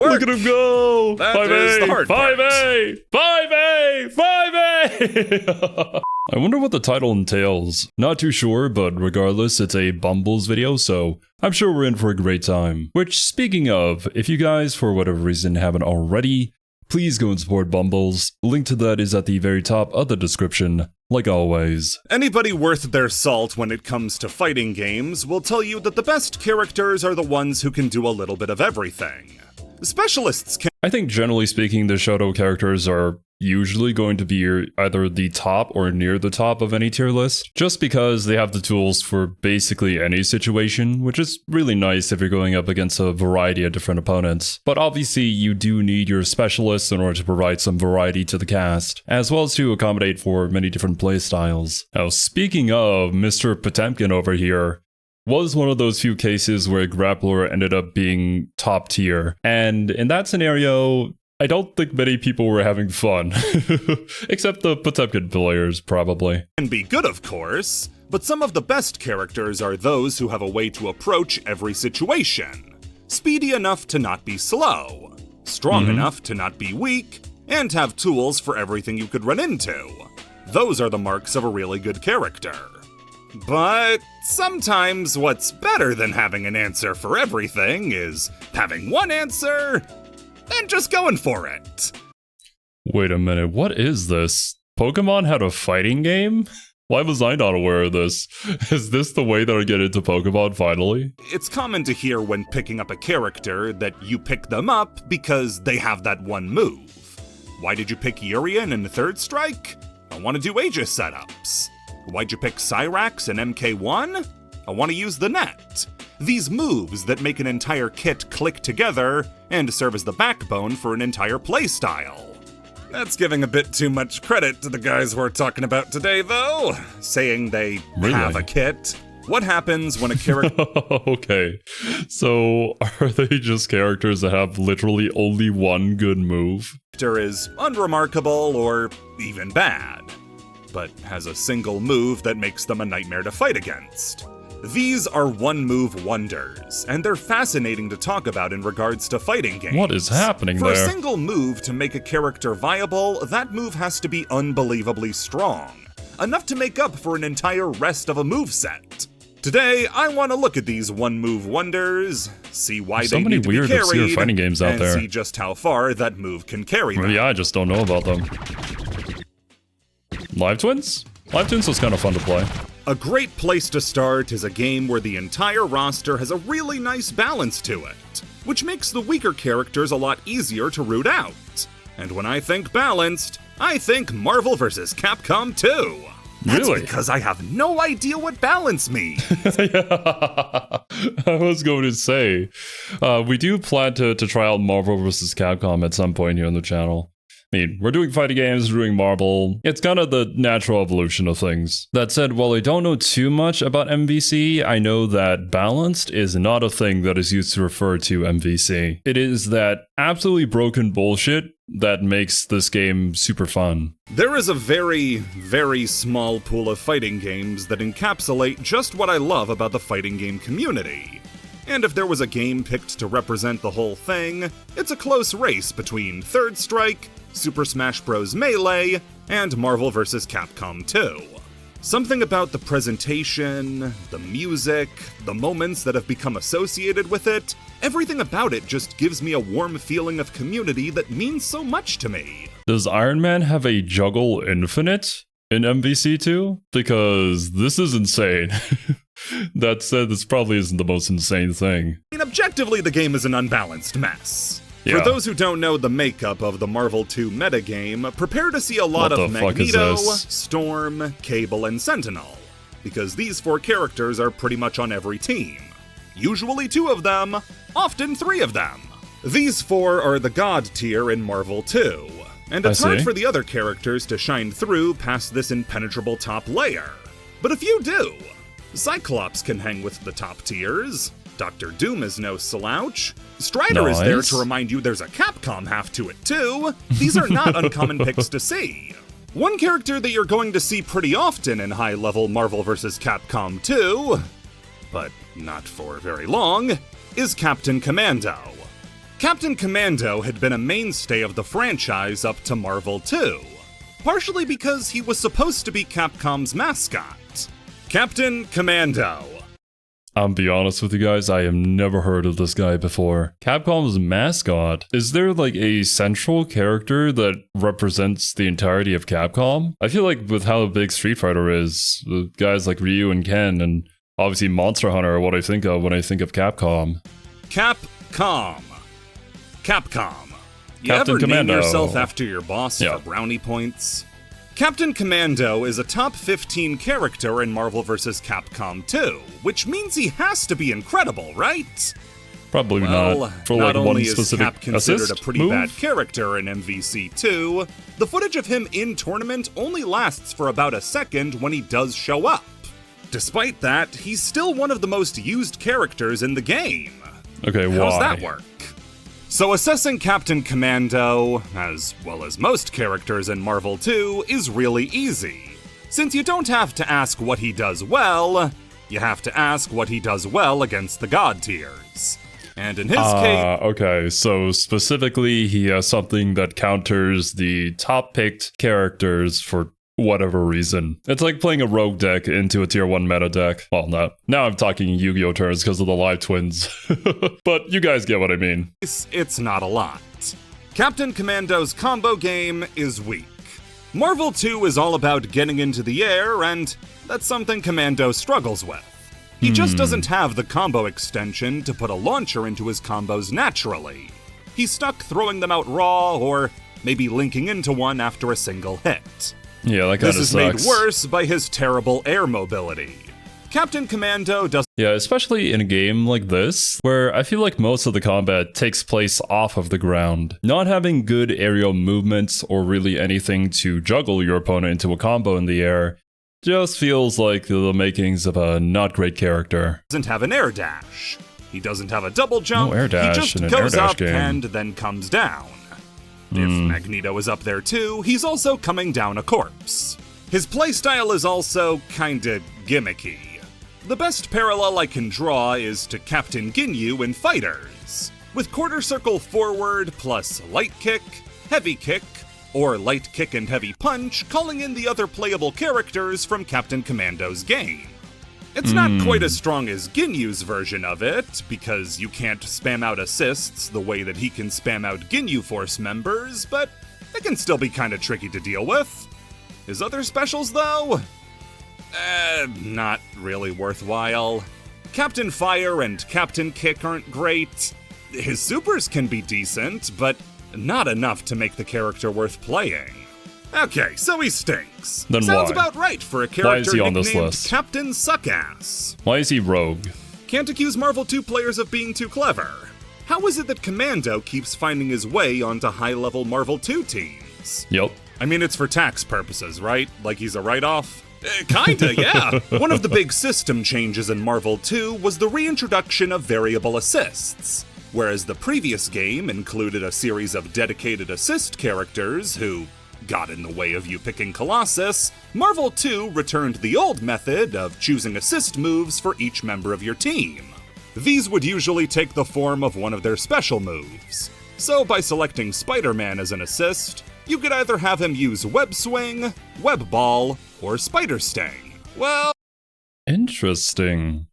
Look at him go! That 5A, is the hard part. 5A, 5A, 5A! I wonder what the title entails. Not too sure, but regardless, it's a Bumbles video, so I'm sure we're in for a great time. Which, speaking of, if you guys, for whatever reason, haven't already, please go and support Bumbles. Link to that is at the very top of the description, like always. Anybody worth their salt when it comes to fighting games will tell you that the best characters are the ones who can do a little bit of everything. Specialists can I think generally speaking, the Shoto characters are usually going to be either the top or near the top of any tier list, just because they have the tools for basically any situation, which is really nice if you're going up against a variety of different opponents. But obviously, you do need your specialists in order to provide some variety to the cast, as well as to accommodate for many different playstyles. Now, speaking of Mr. Potemkin over here, was one of those few cases where a grappler ended up being top tier. And in that scenario, I don't think many people were having fun. Except the Potemkin players, probably. be good, of course, but some of the best characters are those who have a way to approach every situation. Speedy enough to not be slow, strong enough to not be weak, and have tools for everything you could run into. Those are the marks of a really good character. But sometimes what's better than having an answer for everything is having one answer and just going for it. Wait a minute, what is this? Pokemon had a fighting game? Why was I not aware of this? Is this the way that I get into Pokemon finally? It's common to hear when picking up a character that you pick them up because they have that one move. Why did you pick Urian in Third Strike? I want to do Aegis setups. Why'd you pick Cyrax and MK1? I want to use the net. These moves that make an entire kit click together and serve as the backbone for an entire playstyle. That's giving a bit too much credit to the guys we're talking about today, though. Saying they have a kit. What happens when a character... Okay, so are they just characters that have literally only one good move? ...is unremarkable or even bad, but has a single move that makes them a nightmare to fight against. These are one-move wonders, and they're fascinating to talk about in regards to fighting games. What is happening there? For a single move to make a character viable, that move has to be unbelievably strong, enough to make up for an entire rest of a moveset. Today, I want to look at these one-move wonders, see why they need to be carried, obscure fighting games out and there. See just how far that move can carry them. Maybe I just don't know about them. Live Twins? Live Twins was kind of fun to play. A great place to start is a game where the entire roster has a really nice balance to it, which makes the weaker characters a lot easier to root out. And when I think balanced, I think Marvel vs. Capcom 2. That's Really? because I have no idea what balance means. I was going to say, we do plan to try out Marvel vs. Capcom at some point here on the channel. I mean, we're doing fighting games, we're doing Marvel. It's kind of the natural evolution of things. That said, while I don't know too much about MVC, I know that balanced is not a thing that is used to refer to MVC. It is that absolutely broken bullshit that makes this game super fun. There is a very, very small pool of fighting games that encapsulate just what I love about the fighting game community. And if there was a game picked to represent the whole thing, it's a close race between Third Strike, Super Smash Bros. Melee, and Marvel vs. Capcom 2. Something about the presentation, the music, the moments that have become associated with it, everything about it just gives me a warm feeling of community that means so much to me. Does Iron Man have a Juggle Infinite in MVC2? Because this is insane. That said, this probably isn't the most insane thing. I mean, objectively, the game is an unbalanced mess. Yeah. For those who don't know the makeup of the Marvel 2 metagame, prepare to see a lot of Magneto, Storm, Cable, and Sentinel, because these 4 characters are pretty much on every team. Usually 2 of them, often 3 of them. These 4 are the god tier in Marvel 2, and it's hard for the other characters to shine through past this impenetrable top layer. But a few do. Cyclops can hang with the top tiers, Dr. Doom is no slouch, Strider is there to remind you there's a Capcom half to it too. These are not uncommon picks to see. One character that you're going to see pretty often in high-level Marvel vs. Capcom 2, but not for very long, is Captain Commando. Captain Commando had been a mainstay of the franchise up to Marvel 2, partially because he was supposed to be Capcom's mascot. Captain Commando. I'll be honest with you guys, I have never heard of this guy before. Capcom's mascot? Is there like a central character that represents the entirety of Capcom? I feel like with how big Street Fighter is, guys like Ryu and Ken and obviously Monster Hunter are what I think of when I think of Capcom. Capcom. You Captain ever Commando. name yourself after your boss Yeah. for brownie points? Captain Commando is a top 15 character in Marvel vs. Capcom 2, which means he has to be incredible, right? Probably not. For not like only one is specific Cap considered assist a pretty move? bad character in MVC2, the footage of him in tournament only lasts for about a second when he does show up. Despite that, he's still one of the most used characters in the game. Okay, why? How's that work? So assessing Captain Commando, as well as most characters in Marvel 2, is really easy. Since you don't have to ask what he does well, you have to ask what he does well against the god tiers. And in his case... Okay, so specifically he has something that counters the top-picked characters for whatever reason. It's like playing a rogue deck into a tier 1 meta deck. Well, now I'm talking Yu-Gi-Oh! Terms because of the live twins. But you guys get what I mean. It's not a lot. Captain Commando's combo game is weak. Marvel 2 is all about getting into the air, and that's something Commando struggles with. He just doesn't have the combo extension to put a launcher into his combos naturally. He's stuck throwing them out raw, or maybe linking into one after a single hit. Yeah, that kind of sucks. This is made worse by his terrible air mobility. Captain Commando does... Yeah, especially in a game like this, where I feel like most of the combat takes place off of the ground. Not having good aerial movements or really anything to juggle your opponent into a combo in the air just feels like the makings of a not great character. Doesn't have an air dash. He doesn't have a double jump. No air dash he just in an goes air dash up game. and then comes down. If Magneto is up there too, he's also coming down a corpse. His playstyle is also kinda gimmicky. The best parallel I can draw is to Captain Ginyu in Fighters, with quarter circle forward plus light kick, heavy kick, or light kick and heavy punch calling in the other playable characters from Captain Commando's game. It's not quite as strong as Ginyu's version of it, because you can't spam out assists the way that he can spam out Ginyu Force members, but it can still be kinda tricky to deal with. His other specials, though? Not really worthwhile. Captain Fire and Captain Kick aren't great. His supers can be decent, but not enough to make the character worth playing. Okay, so he stinks. Then Sounds why? about right for a Why is character he on this nicknamed list? Captain Suckass. Why is he rogue? Can't accuse Marvel 2 players of being too clever. How is it that Commando keeps finding his way onto high-level Marvel 2 teams? Yep. I mean, it's for tax purposes, right? Like he's a write-off? Kinda, yeah. One of the big system changes in Marvel 2 was the reintroduction of variable assists. Whereas the previous game included a series of dedicated assist characters who got in the way of you picking Colossus, Marvel 2 returned the old method of choosing assist moves for each member of your team. These would usually take the form of one of their special moves. So by selecting Spider-Man as an assist, you could either have him use Web Swing, Web Ball, or Spider Sting. Well... Interesting.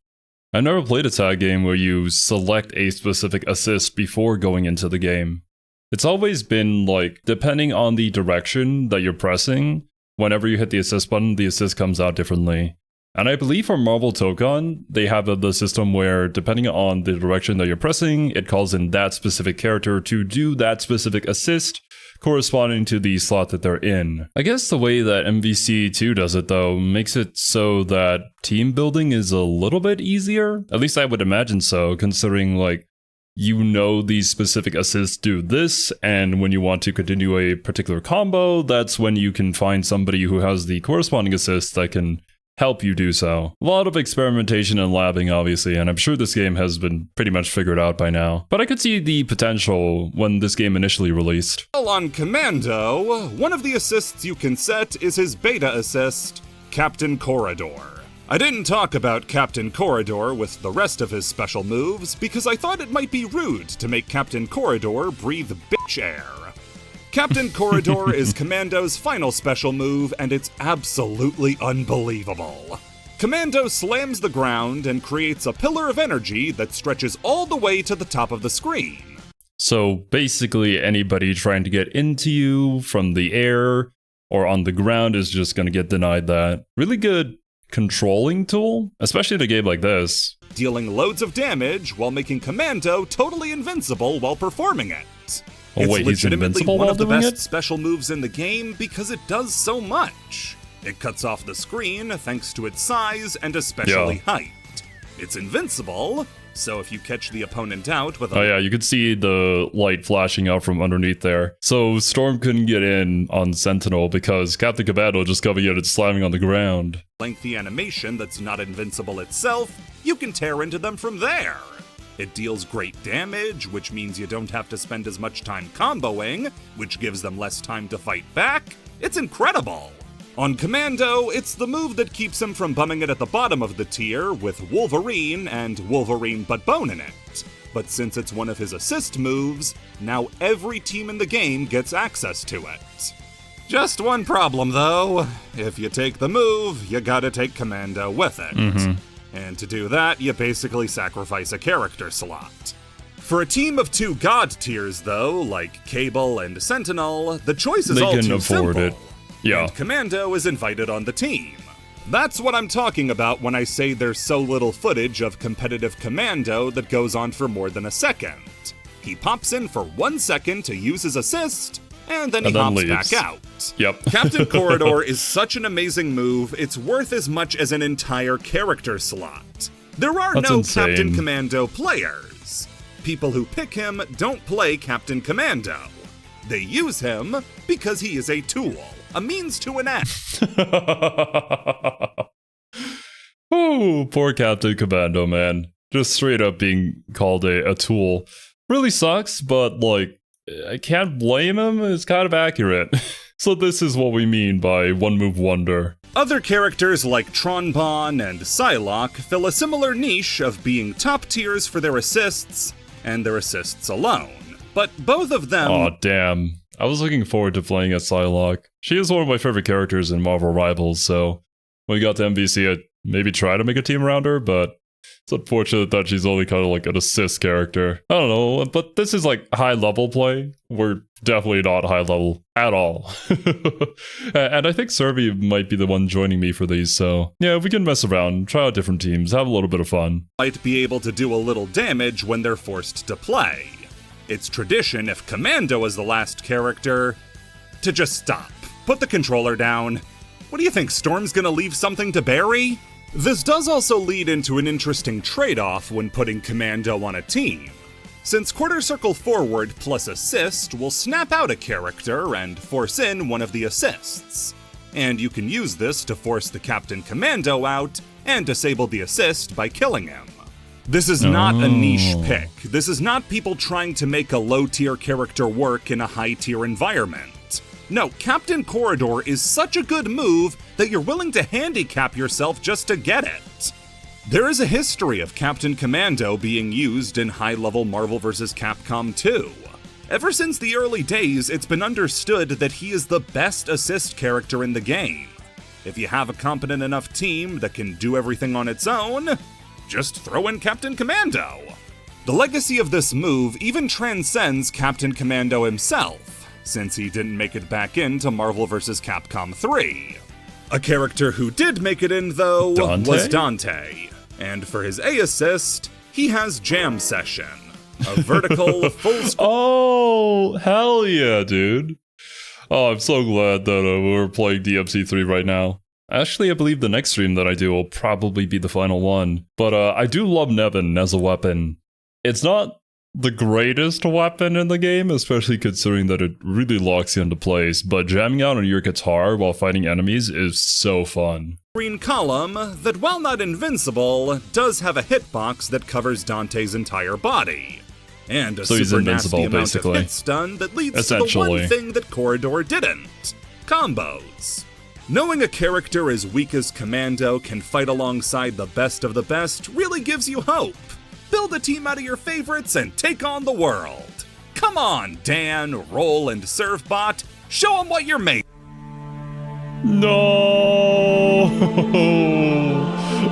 I never played a tag game where you select a specific assist before going into the game. It's always been like, depending on the direction that you're pressing, whenever you hit the assist button, the assist comes out differently. And I believe for Marvel Tokon, they have the system where, depending on the direction that you're pressing, it calls in that specific character to do that specific assist, corresponding to the slot that they're in. I guess the way that MVC2 does it, though, makes it so that team building is a little bit easier. At least I would imagine so, considering, like, you know these specific assists do this, and when you want to continue a particular combo, that's when you can find somebody who has the corresponding assist that can help you do so. A lot of experimentation and labbing, obviously, and I'm sure this game has been pretty much figured out by now. But I could see the potential when this game initially released. Well, on Commando, one of the assists you can set is his beta assist, Captain Corridor. I didn't talk about Captain Corridor with the rest of his special moves because I thought it might be rude to make Captain Corridor breathe bitch air. Captain Corridor is Commando's final special move, and it's absolutely unbelievable. Commando slams the ground and creates a pillar of energy that stretches all the way to the top of the screen. So basically anybody trying to get into you from the air or on the ground is just going to get denied that. Really good controlling tool, especially in a game like this. Dealing loads of damage while making Commando totally invincible while performing it. Oh wait, he's invincible while doing it? It's legitimately one of the best special moves in the game because it does so much. It cuts off the screen thanks to its size and especially height. It's invincible, so if you catch the opponent out with a... Oh yeah, you could see the light flashing out from underneath there. So Storm couldn't get in on Sentinel because Captain Commando just coming in and slamming on the ground. Lengthy animation that's not invincible itself, you can tear into them from there. It deals great damage, which means you don't have to spend as much time comboing, which gives them less time to fight back. It's incredible! On Commando, it's the move that keeps him from bumming it at the bottom of the tier with Wolverine and Wolverine but Bone in it. But since it's one of his assist moves, now every team in the game gets access to it. Just one problem though, if you take the move, you gotta take Commando with it. And to do that, you basically sacrifice a character slot. For a team of 2 god tiers though, like Cable and Sentinel, the choice is all too simple. It. Yeah. And Commando is invited on the team. That's what I'm talking about when I say there's so little footage of competitive Commando that goes on for more than a second. He pops in for 1 second to use his assist, and then he hops leaves. back out. Yep. Captain Corridor is such an amazing move, it's worth as much as an entire character slot. There are no insane. Captain Commando players. People who pick him don't play Captain Commando. They use him because he is a tool, a means to an end. Oh, poor Captain Commando, man. Just straight up being called a tool. Really sucks, but like, I can't blame him, it's kind of accurate. So this is what we mean by one move wonder. Other characters like Tronbon and Psylocke fill a similar niche of being top tiers for their assists, and their assists alone. But both of them... Aw, damn. I was looking forward to playing as Psylocke. She is one of my favorite characters in Marvel Rivals, so when we got to MVC, I'd maybe try to make a team around her, but it's unfortunate that she's only kind of like an assist character. I don't know, but this is like high-level play. We're definitely not high-level at all. And I think Serby might be the one joining me for these, so yeah, we can mess around, try out different teams, have a little bit of fun. Might be able to do a little damage when they're forced to play. It's tradition, if Commando is the last character, to just stop. Put the controller down. What do you think, Storm's gonna leave something to bury? This does also lead into an interesting trade-off when putting Commando on a team. Since quarter circle forward plus assist will snap out a character and force in one of the assists. And you can use this to force the Captain Commando out and disable the assist by killing him. This is not a niche pick. This is not people trying to make a low-tier character work in a high-tier environment. No, Captain Corridor is such a good move that you're willing to handicap yourself just to get it. There is a history of Captain Commando being used in high-level Marvel vs. Capcom 2. Ever since the early days, it's been understood that he is the best assist character in the game. If you have a competent enough team that can do everything on its own, just throw in Captain Commando. The legacy of this move even transcends Captain Commando himself, since he didn't make it back into Marvel vs. Capcom 3. A character who did make it in, though, was Dante. And for his A assist, he has Jam Session, a vertical full screen. Oh, hell yeah, dude. Oh, I'm so glad that we're playing DMC3 right now. Actually, I believe the next stream that I do will probably be the final one. But I do love Nevin as a weapon. It's not the greatest weapon in the game, especially considering that it really locks you into place. But jamming out on your guitar while fighting enemies is so fun. Green column that, while not invincible, does have a hitbox that covers Dante's entire body. And a super nasty amount of hit stun that leads to the one thing that Corridor didn't. Combos. Knowing a character as weak as Commando can fight alongside the best of the best really gives you hope. Build a team out of your favorites and take on the world. Come on, Dan, Roll, and Servbot. Show them what you're made. No!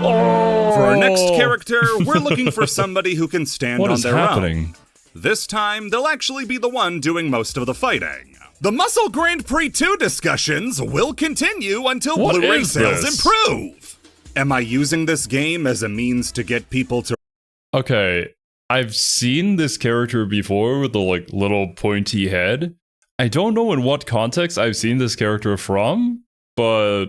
Oh! For our next character, we're looking for somebody who can stand on their own. This time, they'll actually be the one doing most of the fighting. The Muscle Grand Prix 2 discussions will continue until Blu-ray sales improve. Am I using this game as a means to get people to... Okay, I've seen this character before with the little pointy head. I don't know in what context I've seen this character from, but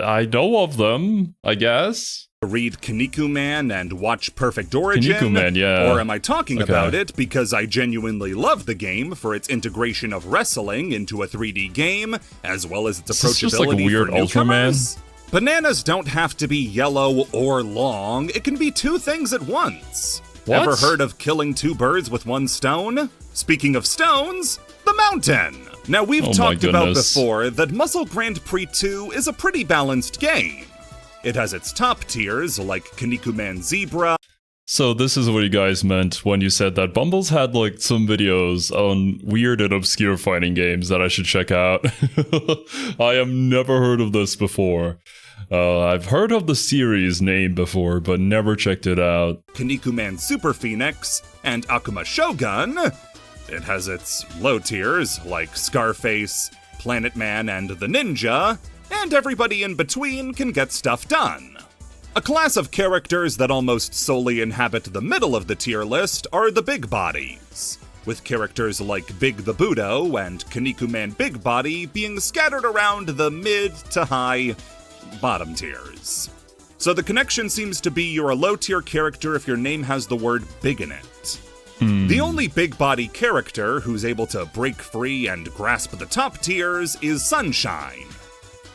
I know of them, I guess. Read Kinnikuman and watch Perfect Origin? Kinnikuman, yeah. Or am I talking about it because I genuinely love the game for its integration of wrestling into a 3D game, as well as its approachability just like a weird for newcomers? Ultraman? Bananas don't have to be yellow or long. It can be two things at once. What? Ever heard of killing two birds with one stone? Speaking of stones, the mountain. Now, we've talked about before that Muscle Grand Prix 2 is a pretty balanced game. It has its top tiers, like Kinnikuman Zebra. So this is what you guys meant when you said that Bumbles had some videos on weird and obscure fighting games that I should check out. I have never heard of this before. I've heard of the series name before, but never checked it out. Kinnikuman Super Phoenix and Akuma Shogun. It has its low tiers, like Scarface, Planet Man, and the Ninja, and everybody in between can get stuff done. A class of characters that almost solely inhabit the middle of the tier list are the Big Bodies, with characters like Big the Budo and Kinnikuman Big Body being scattered around the mid to high bottom tiers. So the connection seems to be you're a low tier character if your name has the word big in it. The only big body character who's able to break free and grasp the top tiers is Sunshine.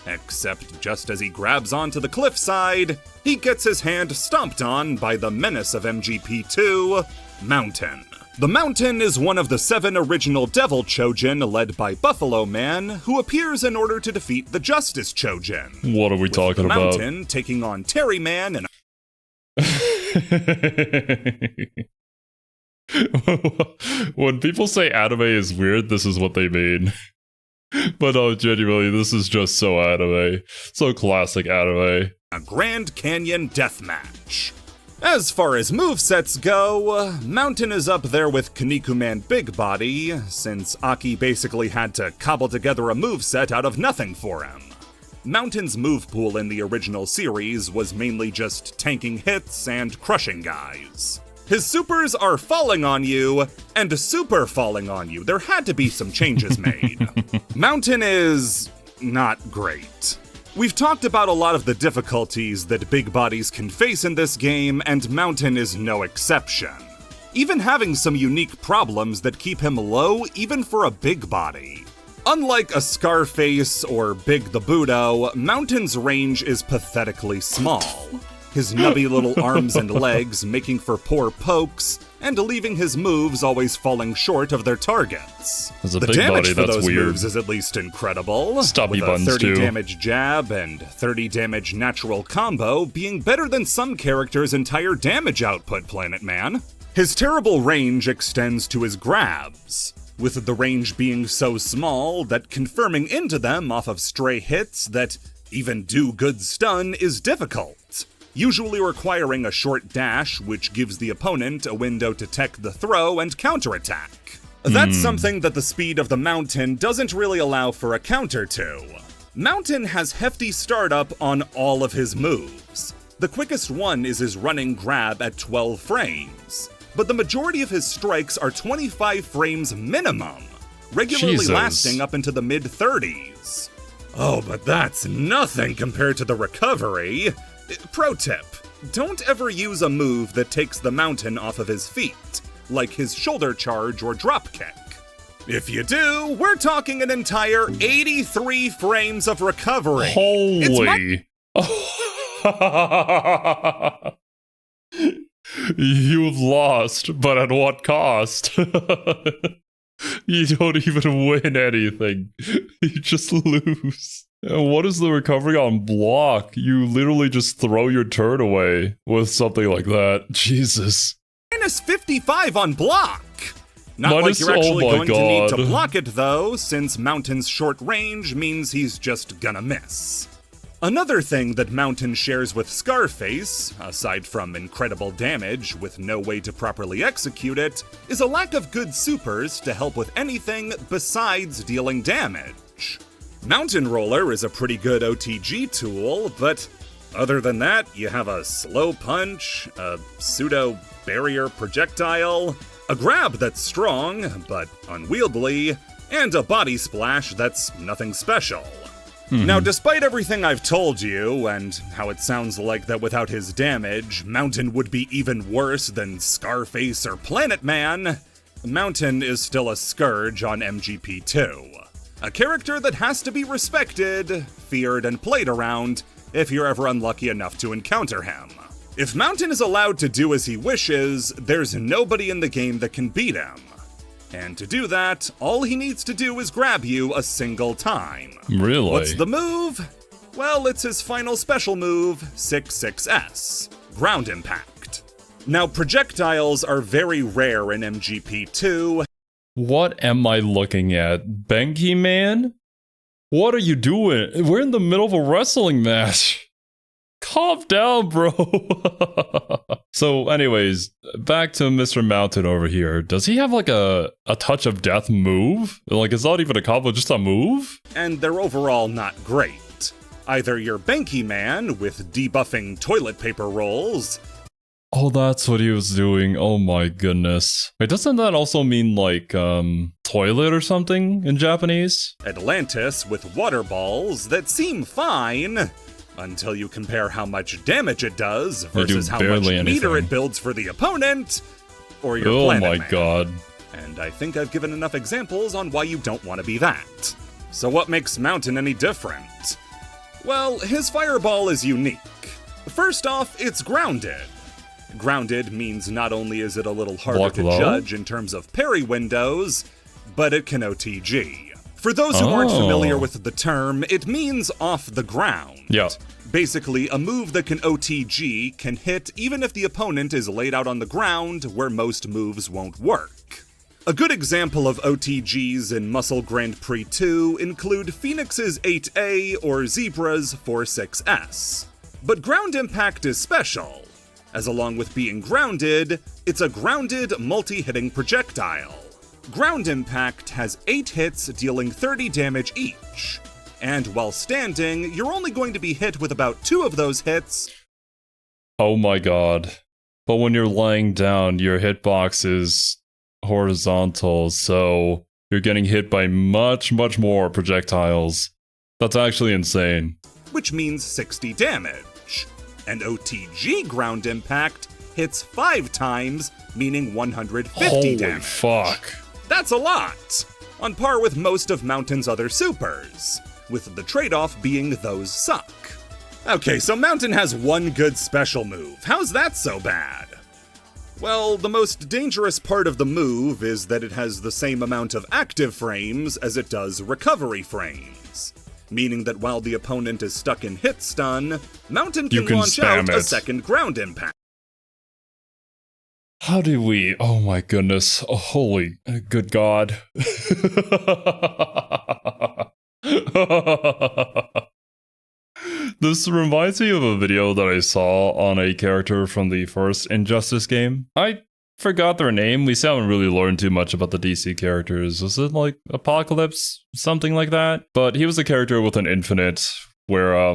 Except just as he grabs onto the cliffside, he gets his hand stomped on by the menace of MGP2, Mountain. The Mountain is one of the 7 original Devil Chojin led by Buffalo Man, who appears in order to defeat the Justice Chojin. What are we talking about? The Mountain taking on Terry Man and... When people say anime is weird, this is what they mean. But no, genuinely, this is just so anime. So classic anime. A Grand Canyon Deathmatch. As far as movesets go, Mountain is up there with Kinnikuman Big Body, since Aki basically had to cobble together a moveset out of nothing for him. Mountain's move pool in the original series was mainly just tanking hits and crushing guys. His supers are falling on you, and super falling on you. There had to be some changes made. Mountain is not great. We've talked about a lot of the difficulties that big bodies can face in this game, and Mountain is no exception. Even having some unique problems that keep him low even for a big body. Unlike a Scarface or Big the Budo, Mountain's range is pathetically small. His nubby little arms and legs making for poor pokes, and leaving his moves always falling short of their targets. The damage body, for those weird. moves is at least incredible, Stubby with a buns 30 too. damage jab and 30 damage natural combo being better than some characters' entire damage output, Planet Man. His terrible range extends to his grabs, with the range being so small that confirming into them off of stray hits that even do good stun is difficult, usually requiring a short dash, which gives the opponent a window to tech the throw and counterattack. That's something that the speed of the Mountain doesn't really allow for a counter to. Mountain has hefty startup on all of his moves. The quickest one is his running grab at 12 frames, but the majority of his strikes are 25 frames minimum, regularly lasting up into the mid-30s. Oh, but that's nothing compared to the recovery. Pro tip, don't ever use a move that takes the Mountain off of his feet, like his shoulder charge or dropkick. If you do, we're talking an entire 83 frames of recovery. Holy! You've lost, but at what cost? You don't even win anything. You just lose. And what is the recovery on block? You literally just throw your turn away with something like that. Jesus. Minus 55 on block. Not like you're actually going to need to block it though, since Mountain's short range means he's just gonna miss. Another thing that Mountain shares with Scarface, aside from incredible damage with no way to properly execute it, is a lack of good supers to help with anything besides dealing damage. Mountain Roller is a pretty good OTG tool, but other than that, you have a slow punch, a pseudo barrier projectile, a grab that's strong but unwieldy, and a body splash that's nothing special. Now, despite everything I've told you, and how it sounds like that without his damage, Mountain would be even worse than Scarface or Planet Man, Mountain is still a scourge on MGP2. A character that has to be respected, feared, and played around if you're ever unlucky enough to encounter him. If Mountain is allowed to do as he wishes, there's nobody in the game that can beat him. And to do that, all he needs to do is grab you a single time. Really? What's the move? Well, it's his final special move, 6-6S, Ground Impact. Now, projectiles are very rare in MGP2. What am I looking at? Benki Man? What are you doing? We're in the middle of a wrestling match. Calm down, bro. So anyways, back to Mr. Mountain over here. Does he have like a touch of death move? Like it's not even a combo, just a move? And they're overall not great. Either you're Benki Man with debuffing toilet paper rolls. Oh, that's what he was doing. Oh my goodness. Wait, doesn't that also mean like toilet or something in Japanese? Atlantis with water balls that seem fine. Until you compare how much damage it does versus how much meter it builds for the opponent, or your Planet Man. Oh my god. And I think I've given enough examples on why you don't want to be that. So what makes Mountain any different? Well, his fireball is unique. First off, it's grounded. Grounded means not only is it a little harder to judge in terms of parry windows, but it can OTG. For those who aren't familiar with the term, it means off the ground. Yeah. Basically, a move that can OTG can hit even if the opponent is laid out on the ground where most moves won't work. A good example of OTGs in Muscle Grand Prix 2 include Phoenix's 8A or Zebra's 4-6S. But Ground Impact is special, as along with being grounded, it's a grounded multi-hitting projectile. Ground Impact has 8 hits dealing 30 damage each, and while standing, you're only going to be hit with about 2 of those hits. Oh my god. But when you're lying down, your hitbox is horizontal, so you're getting hit by much more projectiles. That's actually insane. Which means 60 damage. And OTG Ground Impact hits 5 times, meaning 150 damage. Holy fuck. That's a lot! On par with most of Mountain's other supers, with the trade-off being those suck. Okay, so Mountain has one good special move. How's that so bad? Well, the most dangerous part of the move is that it has the same amount of active frames as it does recovery frames. Meaning that while the opponent is stuck in hit stun, Mountain can launch out a second Ground Impact. How do we? Oh my goodness. Oh, holy good god. This reminds me of a video that I saw on a character from the first Injustice game. I forgot their name. We still haven't really learned too much about the DC characters. Was it like Apocalypse? Something like that? But he was a character with an infinite where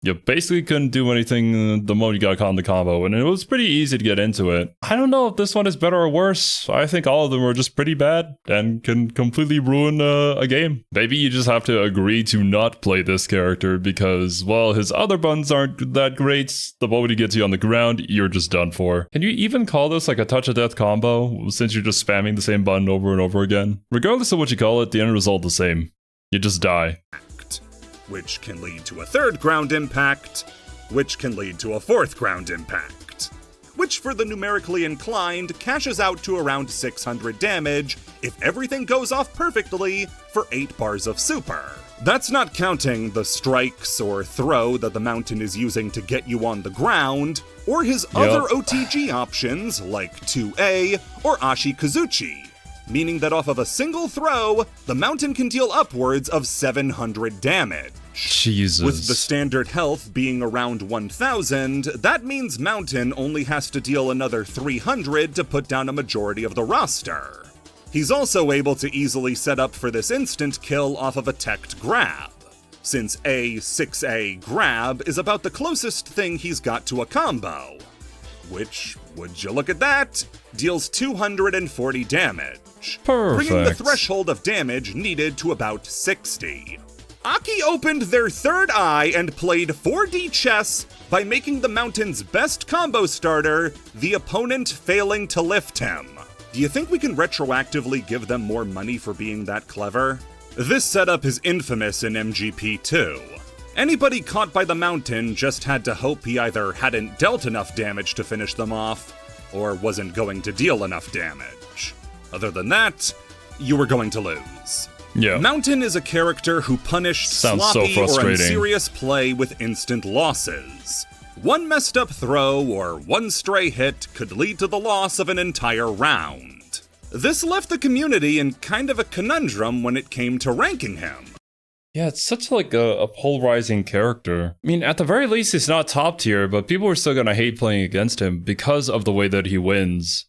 you basically couldn't do anything the moment you got caught in the combo, and it was pretty easy to get into it. I don't know if this one is better or worse. I think all of them are just pretty bad and can completely ruin a game. Maybe you just have to agree to not play this character because, well, his other buttons aren't that great. The moment he gets you on the ground, you're just done for. Can you even call this like a touch of death combo since you're just spamming the same button over and over again? Regardless of what you call it, the end result is the same. You just die. Which can lead to a third Ground Impact, which can lead to a fourth Ground Impact. which for the numerically inclined cashes out to around 600 damage if everything goes off perfectly for 8 bars of super. That's not counting the strikes or throw that the Mountain is using to get you on the ground, or his other OTG options like 2A or Ashi Kazuchi, meaning that off of a single throw, the Mountain can deal upwards of 700 damage. Jesus. With the standard health being around 1000, that means Mountain only has to deal another 300 to put down a majority of the roster. He's also able to easily set up for this instant kill off of a teched grab, since a 6A grab is about the closest thing he's got to a combo, which, would you look at that, deals 240 damage, bringing the threshold of damage needed to about 60. Aki opened their third eye and played 4D chess by making the Mountain's best combo starter the opponent failing to lift him. Do you think we can retroactively give them more money for being that clever? This setup is infamous in MGP too. Anybody caught by the Mountain just had to hope he either hadn't dealt enough damage to finish them off, or wasn't going to deal enough damage. Other than that, you were going to lose. Yeah. Mountain is a character who punished sloppy or unserious play with instant losses. One messed up throw or one stray hit could lead to the loss of an entire round. This left the community in kind of a conundrum when it came to ranking him. Yeah, it's such like a polarizing character. I mean, at the very least, he's not top tier, but people are still gonna hate playing against him because of the way that he wins.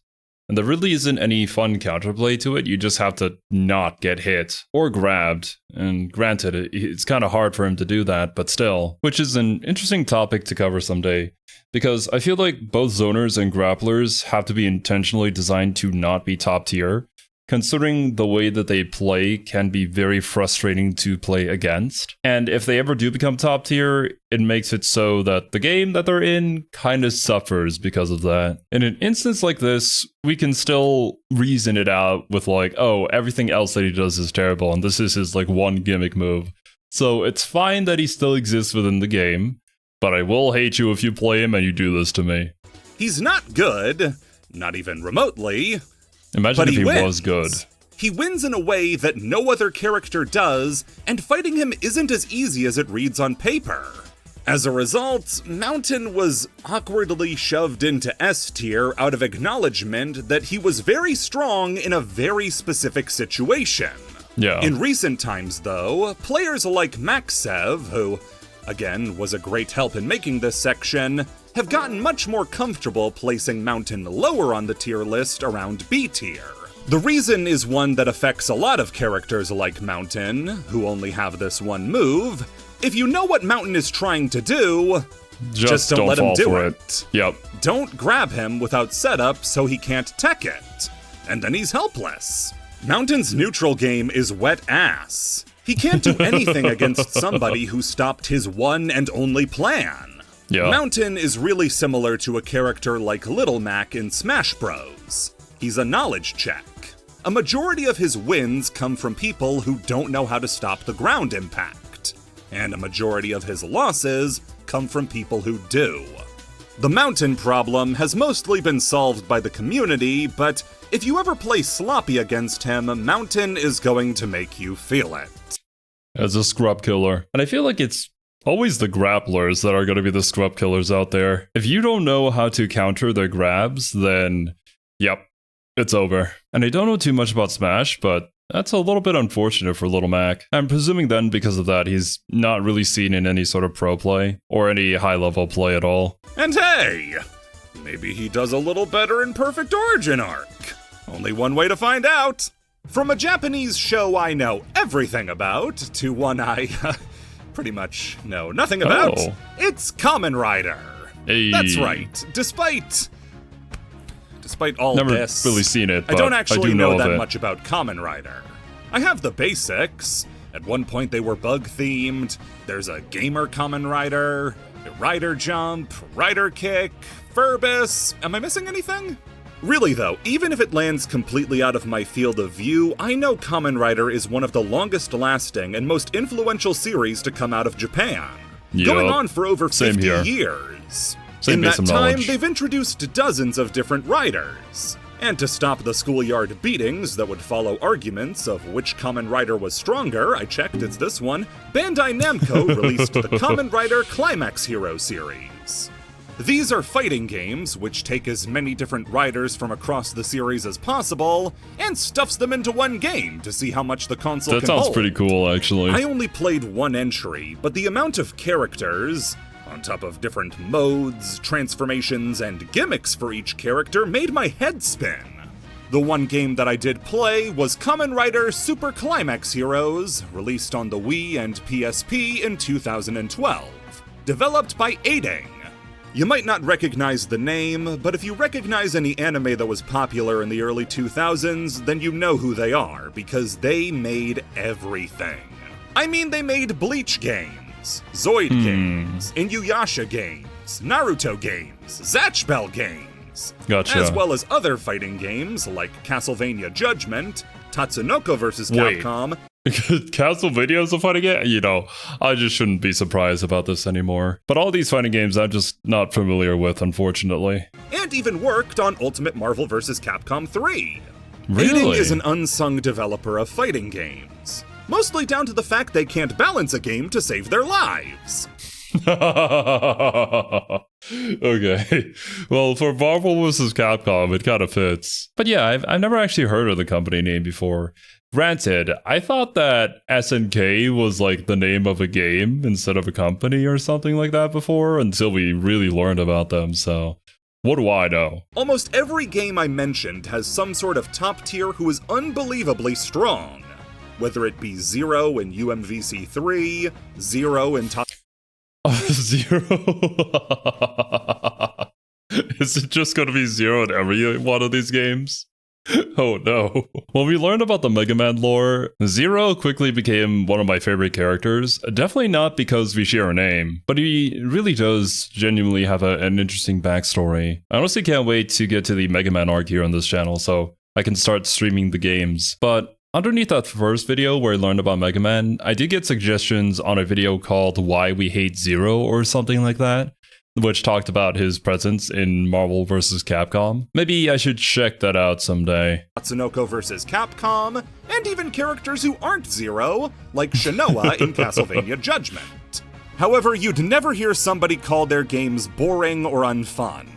And there really isn't any fun counterplay to it. You just have to not get hit or grabbed. And granted, it's kind of hard for him to do that, but still. Which is an interesting topic to cover someday. Because I feel like both zoners and grapplers have to be intentionally designed to not be top tier, considering the way that they play can be very frustrating to play against. And if they ever do become top tier, it makes it so that the game that they're in kind of suffers because of that. In an instance like this, we can still reason it out with like, oh, everything else that he does is terrible, and this is his like one gimmick move. So it's fine that he still exists within the game, but I will hate you if you play him and you do this to me. He's not good, not even remotely. Imagine if he was good. He wins in a way that no other character does, and fighting him isn't as easy as it reads on paper. As a result, Mountain was awkwardly shoved into S tier out of acknowledgement that he was very strong in a very specific situation. Yeah. In recent times, though, players like Maxev, who, again, was a great help in making this section, have gotten much more comfortable placing Mountain lower on the tier list around B tier. The reason is one that affects a lot of characters like Mountain, who only have this one move. If you know what Mountain is trying to do, just don't let him do it. Yep. Don't grab him without setup so he can't tech it. And then he's helpless. Mountain's neutral game is wet ass. He can't do anything against somebody who stopped his one and only plan. Yeah. Mountain is really similar to a character like Little Mac in Smash Bros. He's a knowledge check. A majority of his wins come from people who don't know how to stop the ground impact, and a majority of his losses come from people who do. The Mountain problem has mostly been solved by the community, but if you ever play sloppy against him, Mountain is going to make you feel it. As a scrub killer. And I feel like it's always the grapplers that are going to be the scrub killers out there. If you don't know how to counter their grabs, then yep, it's over. And I don't know too much about Smash, but that's a little bit unfortunate for Little Mac. I'm presuming then because of that, he's not really seen in any sort of pro play or any high-level play at all. And hey, maybe he does a little better in Perfect Origin Arc. Only one way to find out. From a Japanese show I know everything about to one I pretty much know nothing about, it's Kamen Rider. Hey. That's right. Despite all Never this, really seen it, but I don't actually know that it. much about Kamen Rider. I have the basics. At one point they were bug-themed. There's a gamer Kamen Rider, a Rider Jump, Rider Kick, Furbus. Am I missing anything? Really though, even if it lands completely out of my field of view, I know Kamen Rider is one of the longest lasting and most influential series to come out of Japan. Yep. Going on for over 50 Same here. years. In that time, they've introduced dozens of different riders. And to stop the schoolyard beatings that would follow arguments of which Kamen Rider was stronger, I checked, it's this one, Bandai Namco released the Kamen Rider Climax Hero series. These are fighting games which take as many different riders from across the series as possible and stuffs them into one game to see how much the console can hold. That sounds pretty cool, actually. I only played one entry, but the amount of characters, on top of different modes, transformations, and gimmicks for each character, made my head spin. The one game that I did play was Kamen Rider Super Climax Heroes, released on the Wii and PSP in 2012, developed by Aiding. You might not recognize the name, but if you recognize any anime that was popular in the early 2000s, then you know who they are, because they made everything. I mean, they made Bleach games, Zoid games, Inuyasha games, Naruto games, Zatch Bell games, Gotcha. As well as other fighting games like Castlevania Judgment, Tatsunoko vs. Capcom. Castlevania is a fighting game? You know, I just shouldn't be surprised about this anymore. But all these fighting games I'm just not familiar with, unfortunately. And even worked on Ultimate Marvel vs. Capcom 3. Really? Aiding is an unsung developer of fighting games. Mostly down to the fact they can't balance a game to save their lives. Okay. Well, for Marvel vs. Capcom, it kind of fits. But yeah, I've never actually heard of the company name before. Granted, I thought that SNK was like the name of a game instead of a company or something like that before, until we really learned about them, so what do I know? Almost every game I mentioned has some sort of top tier who is unbelievably strong. Whether it be Zero in UMVC 3, Zero in Top... Zero? Is it just gonna be Zero in every one of these games? Oh no. When we learned about the Mega Man lore, Zero quickly became one of my favorite characters. Definitely not because we share a name, but he really does genuinely have an interesting backstory. I honestly can't wait to get to the Mega Man arc here on this channel so I can start streaming the games. But underneath that first video where I learned about Mega Man, I did get suggestions on a video called Why We Hate Zero or something like that, which talked about his presence in Marvel vs. Capcom. Maybe I should check that out someday. Tatsunoko vs. Capcom, and even characters who aren't Zero, like Shinoa in Castlevania Judgment. However, you'd never hear somebody call their games boring or unfun.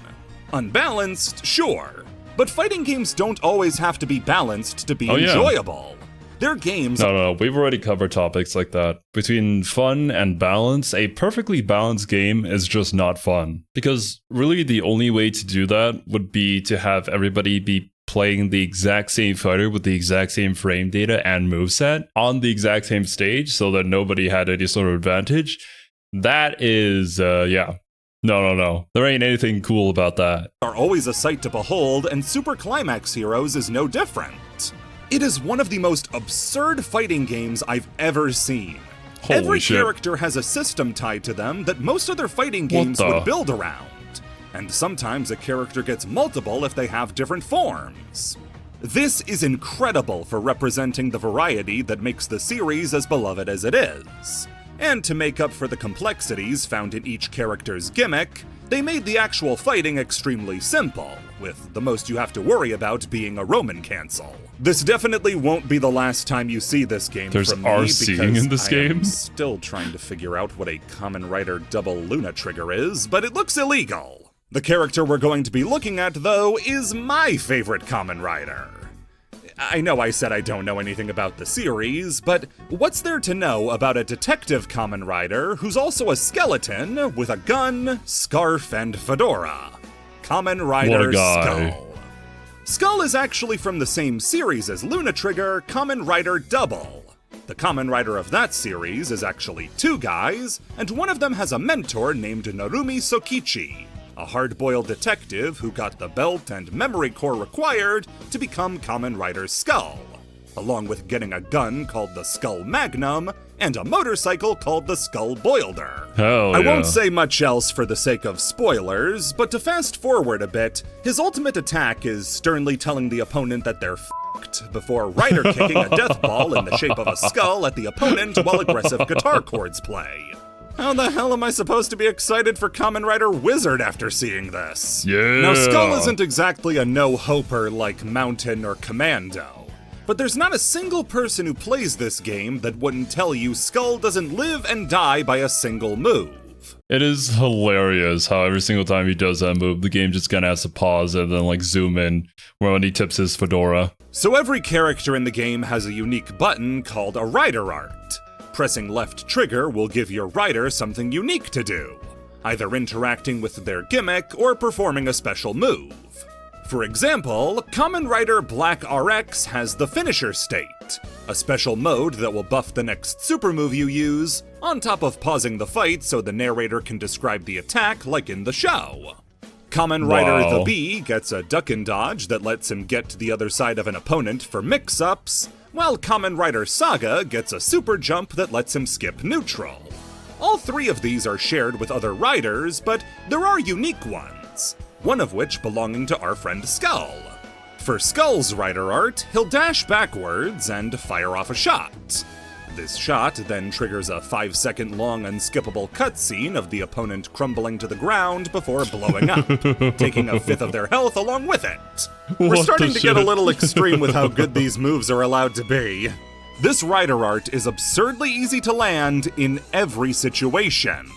Unbalanced, sure, but fighting games don't always have to be balanced to be enjoyable. Their games... No, we've already covered topics like that. Between fun and balance, a perfectly balanced game is just not fun. Because really the only way to do that would be to have everybody be playing the exact same fighter with the exact same frame data and moveset on the exact same stage so that nobody had any sort of advantage. That is, No. There ain't anything cool about that. Are always a sight to behold, and Super Climax Heroes is no different. It is one of the most absurd fighting games I've ever seen. Every character has a system tied to them that most other fighting games would build around. And sometimes a character gets multiple if they have different forms. This is incredible for representing the variety that makes the series as beloved as it is. And to make up for the complexities found in each character's gimmick, they made the actual fighting extremely simple, with the most you have to worry about being a Roman cancel. This definitely won't be the last time you see this game from me, RCing in this game? I'm still trying to figure out what a Kamen Rider double Luna trigger is, but it looks illegal. The character we're going to be looking at, though, is my favorite Kamen Rider. I know I said I don't know anything about the series, but what's there to know about a detective Kamen Rider who's also a skeleton with a gun, scarf, and fedora? Kamen Rider Skull. Skull is actually from the same series as Luna Trigger, Kamen Rider Double. The Kamen Rider of that series is actually two guys, and one of them has a mentor named Narumi Sokichi, a hard-boiled detective who got the belt and memory core required to become Kamen Rider Skull, along with getting a gun called the Skull Magnum and a motorcycle called the Skull Boilder. I won't say much else for the sake of spoilers, but to fast forward a bit, his ultimate attack is sternly telling the opponent that they're f***ed before rider kicking a death ball in the shape of a skull at the opponent while aggressive guitar chords play. How the hell am I supposed to be excited for Kamen Rider Wizard after seeing this? Yeah. Now, Skull isn't exactly a no-hoper like Mountain or Commando, but there's not a single person who plays this game that wouldn't tell you Skull doesn't live and die by a single move. It is hilarious how every single time he does that move, the game just kinda has to pause and then like zoom in when he tips his fedora. So every character in the game has a unique button called a rider art. Pressing left trigger will give your rider something unique to do, either interacting with their gimmick or performing a special move. For example, Kamen Rider Black RX has the Finisher State, a special mode that will buff the next super move you use, on top of pausing the fight so the narrator can describe the attack like in the show. Kamen Rider the Bee gets a duck and dodge that lets him get to the other side of an opponent for mix-ups, while Kamen Rider Saga gets a super jump that lets him skip neutral. All three of these are shared with other riders, but there are unique ones, one of which belonging to our friend Skull. For Skull's rider art, he'll dash backwards and fire off a shot. This shot then triggers a 5-second long unskippable cutscene of the opponent crumbling to the ground before blowing up, taking a fifth of their health along with it. We're starting to get a little extreme with how good these moves are allowed to be. This rider art is absurdly easy to land in every situation.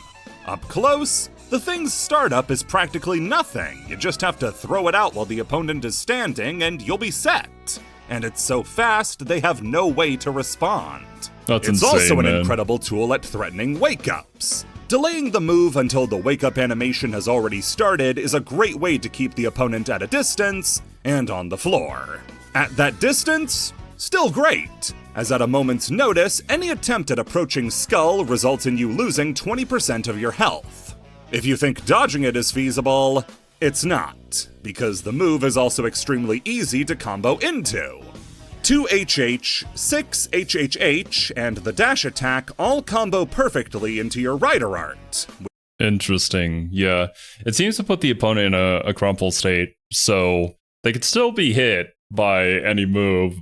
Up close, the thing's startup is practically nothing. You just have to throw it out while the opponent is standing and you'll be set. And it's so fast, they have no way to respond. That's it's insane, also an man. incredible tool at threatening wake-ups. Delaying the move until the wake-up animation has already started is a great way to keep the opponent at a distance and on the floor. At that distance, still great, as at a moment's notice, any attempt at approaching Skull results in you losing 20% of your health. If you think dodging it is feasible, it's not, because the move is also extremely easy to combo into. 2HH, 6HHH, and the dash attack all combo perfectly into your rider art. Interesting, yeah. It seems to put the opponent in a crumple state, so they could still be hit by any move.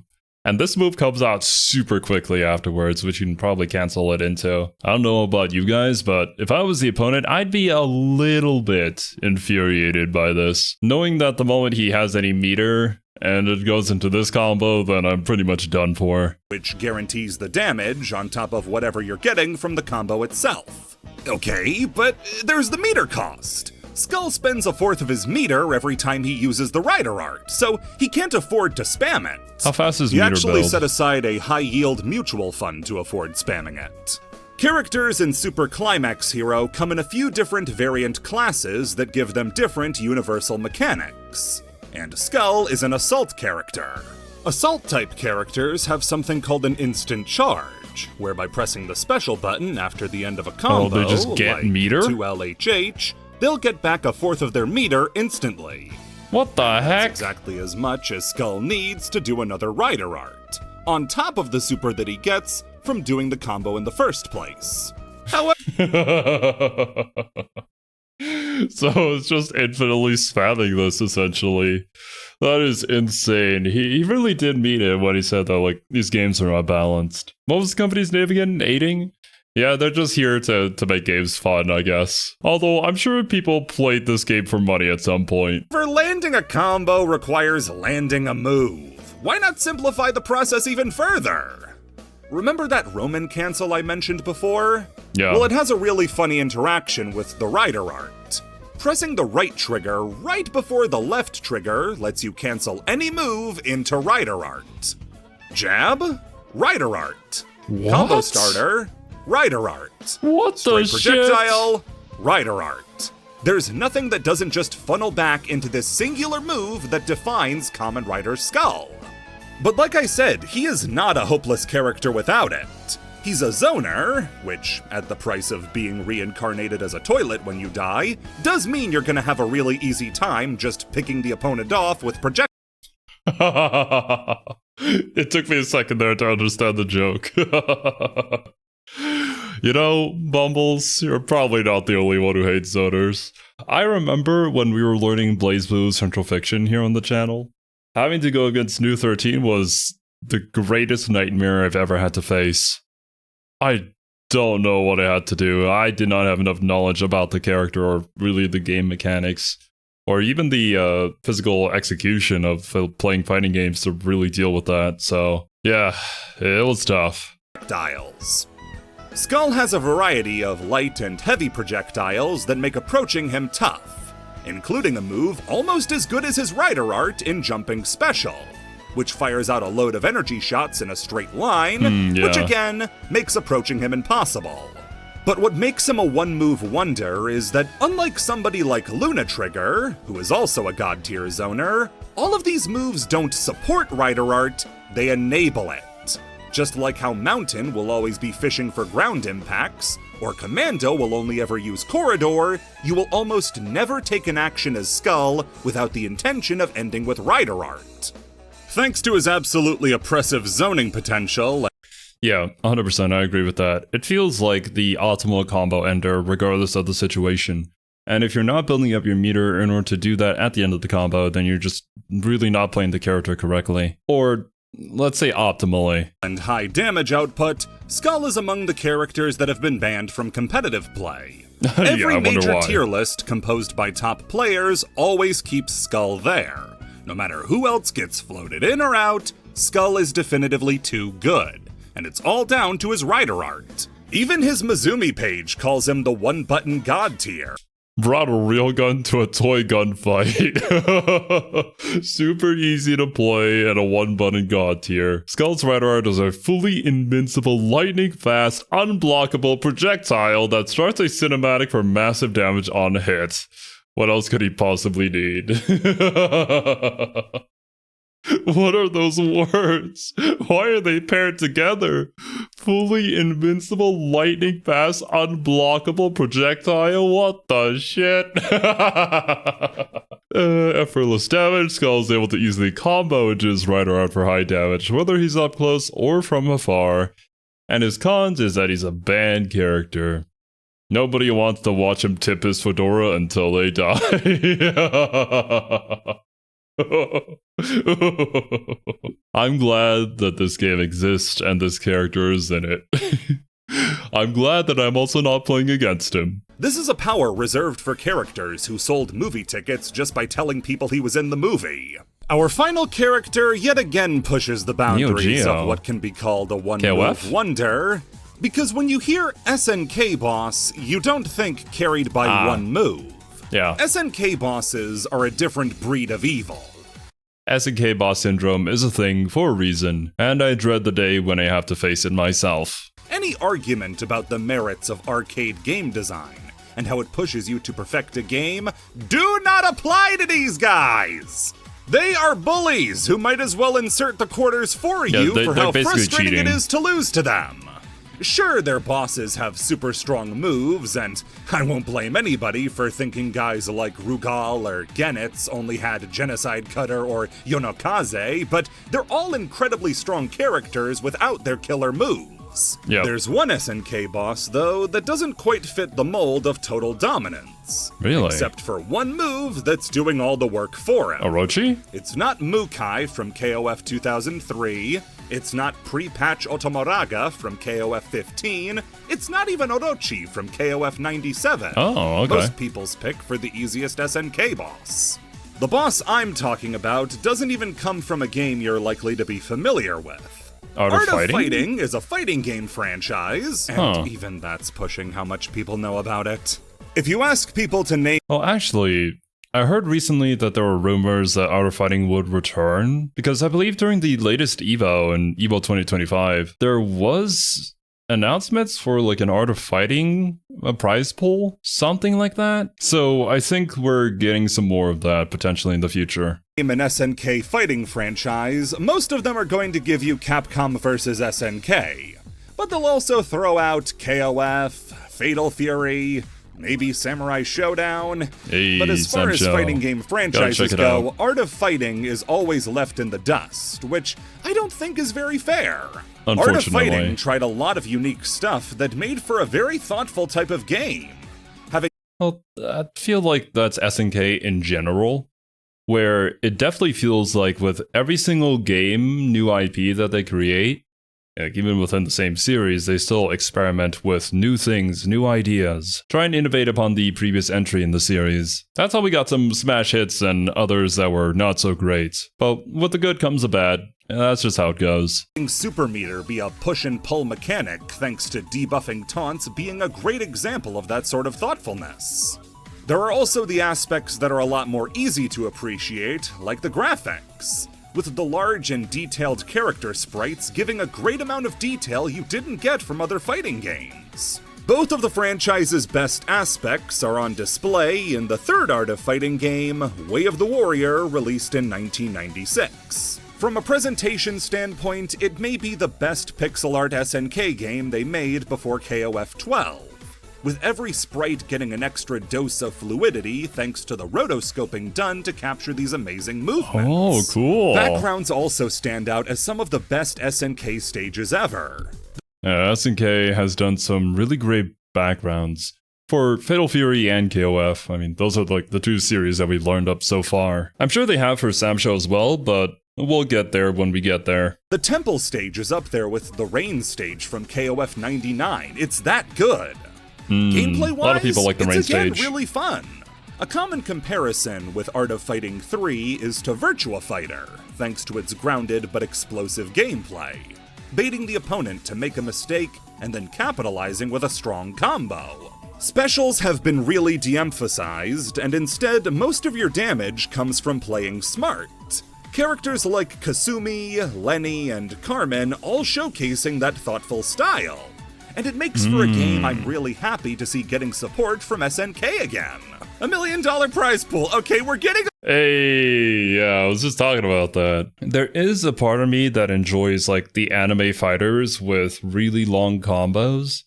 And this move comes out super quickly afterwards, which you can probably cancel it into. I don't know about you guys, but if I was the opponent, I'd be a little bit infuriated by this. Knowing that the moment he has any meter and it goes into this combo, then I'm pretty much done for. Which guarantees the damage on top of whatever you're getting from the combo itself. Okay, but there's the meter cost. Skull spends a fourth of his meter every time he uses the rider art, so he can't afford to spam it. How fast is he meter actually build? set aside a high-yield mutual fund to afford spamming it. Characters in Super Climax Hero come in a few different variant classes that give them different universal mechanics. And Skull is an assault character. Assault-type characters have something called an instant charge, where by pressing the special button after the end of a combo, they just get like meter? 2LHH, they'll get back a fourth of their meter instantly. What the heck? That's exactly as much as Skull needs to do another rider art, on top of the super that he gets from doing the combo in the first place. However, So it's just infinitely spamming this, essentially. That is insane. He really did mean it when he said that, like, these games are not balanced. What was the company's name again? Aiding? Yeah, they're just here to make games fun, I guess. Although, I'm sure people played this game for money at some point. landing a combo requires landing a move. Why not simplify the process even further? Remember that Roman cancel I mentioned before? Yeah. Well, it has a really funny interaction with the rider art. Pressing the right trigger right before the left trigger lets you cancel any move into rider art. Jab, rider art. What? Combo starter, rider art. What the Straight shit? projectile, rider art. There's nothing that doesn't just funnel back into this singular move that defines Kamen Rider Skull. But like I said, he is not a hopeless character without it. He's a zoner, which, at the price of being reincarnated as a toilet when you die, does mean you're gonna have a really easy time just picking the opponent off with projectiles. It took me a second there to understand the joke. You know, Bumbles, you're probably not the only one who hates zoners. I remember when we were learning BlazBlue's Central Fiction here on the channel, having to go against New 13 was the greatest nightmare I've ever had to face. I don't know what I had to do. I did not have enough knowledge about the character or really the game mechanics, or even the physical execution of playing fighting games to really deal with that. So, yeah, it was tough. Projectiles. Skull has a variety of light and heavy projectiles that make approaching him tough, including a move almost as good as his rider art in Jumping Special, which fires out a load of energy shots in a straight line, which again makes approaching him impossible. But what makes him a one-move wonder is that unlike somebody like Luna Trigger, who is also a God tier zoner, all of these moves don't support rider art, they enable it. Just like how Mountain will always be fishing for ground impacts, or Commando will only ever use Corridor, you will almost never take an action as Skull without the intention of ending with rider art. Thanks to his absolutely oppressive zoning potential. Yeah, 100%, I agree with that. It feels like the optimal combo ender regardless of the situation. And if you're not building up your meter in order to do that at the end of the combo, then you're just really not playing the character correctly. Or, let's say optimally. And high damage output, Skull is among the characters that have been banned from competitive play. Every major tier list composed by top players always keeps Skull there. No matter who else gets floated in or out, Skull is definitively too good, and it's all down to his rider art. Even his Mizumi page calls him the one-button god tier. Brought a real gun to a toy gun fight. Super easy to play and a one-button god tier. Skull's rider art is a fully invincible, lightning-fast, unblockable projectile that starts a cinematic for massive damage on hit. What else could he possibly need? What are those words? Why are they paired together? Fully invincible, lightning fast, unblockable projectile? What the shit? Effortless damage. Skull is able to easily combo into his rider art for high damage, whether he's up close or from afar. And his cons is that he's a banned character. Nobody wants to watch him tip his fedora until they die. I'm glad that this game exists and this character is in it. I'm glad that I'm also not playing against him. This is a power reserved for characters who sold movie tickets just by telling people he was in the movie. Our final character yet again pushes the boundaries of what can be called a one-move wonder. Because when you hear SNK boss, you don't think carried by one move. Yeah. SNK bosses are a different breed of evil. SNK boss syndrome is a thing for a reason, and I dread the day when I have to face it myself. Any argument about the merits of arcade game design and how it pushes you to perfect a game do not apply to these guys! They are bullies who might as well insert the quarters for you for how frustrating it is to lose to them. Sure, their bosses have super strong moves, and I won't blame anybody for thinking guys like Rugal or Genitz only had Genocide Cutter or Yonokaze, but they're all incredibly strong characters without their killer moves. Yep. There's one SNK boss, though, that doesn't quite fit the mold of total dominance. Really? Except for one move that's doing all the work for him. Orochi? It's not Mukai from KOF 2003, it's not pre-patch Otomoraga from KOF 15, it's not even Orochi from KOF 97. Oh, okay. Most people's pick for the easiest SNK boss. The boss I'm talking about doesn't even come from a game you're likely to be familiar with. Art of Fighting is a fighting game franchise, and even that's pushing how much people know about it. If you ask people to name— Well, actually, I heard recently that there were rumors that Art of Fighting would return, because I believe during the latest EVO in EVO 2025, there was announcements for like an Art of Fighting, a prize pool, something like that. So I think we're getting some more of that potentially in the future. An SNK fighting franchise, most of them are going to give you Capcom vs SNK, but they'll also throw out KOF, Fatal Fury, maybe Samurai Showdown. Hey, but as far as fighting game franchises go, Art of Fighting is always left in the dust, which I don't think is very fair. Art of Fighting tried a lot of unique stuff that made for a very thoughtful type of game. Well, I feel like that's SNK in general, where it definitely feels like with every single game, new IP that they create, Even within the same series, they still experiment with new things, new ideas, try and innovate upon the previous entry in the series. That's how we got some smash hits and others that were not so great. But with the good comes the bad. That's just how it goes. Super Meter be a push and pull mechanic thanks to debuffing taunts being a great example of that sort of thoughtfulness. There are also the aspects that are a lot more easy to appreciate, like the graphics, with the large and detailed character sprites giving a great amount of detail you didn't get from other fighting games. Both of the franchise's best aspects are on display in the third Art of Fighting game, Way of the Warrior, released in 1996. From a presentation standpoint, it may be the best pixel art SNK game they made before KOF 12. With every sprite getting an extra dose of fluidity thanks to the rotoscoping done to capture these amazing movements. Oh, cool. Backgrounds also stand out as some of the best SNK stages ever. SNK has done some really great backgrounds for Fatal Fury and KOF. I mean, those are like the two series that we've learned up so far. I'm sure they have for Samsho as well, but we'll get there when we get there. The Temple stage is up there with the Rain stage from KOF 99. It's that good. Gameplay-wise, a lot of people like the Rain stage. It's again really fun. A common comparison with Art of Fighting 3 is to Virtua Fighter, thanks to its grounded but explosive gameplay, baiting the opponent to make a mistake and then capitalizing with a strong combo. Specials have been really de-emphasized, and instead most of your damage comes from playing smart. Characters like Kasumi, Lenny, and Carmen all showcasing that thoughtful style. And it makes for a game I'm really happy to see getting support from SNK again. $1 million prize pool. Okay, we're getting... Hey, yeah, I was just talking about that. There is a part of me that enjoys like the anime fighters with really long combos.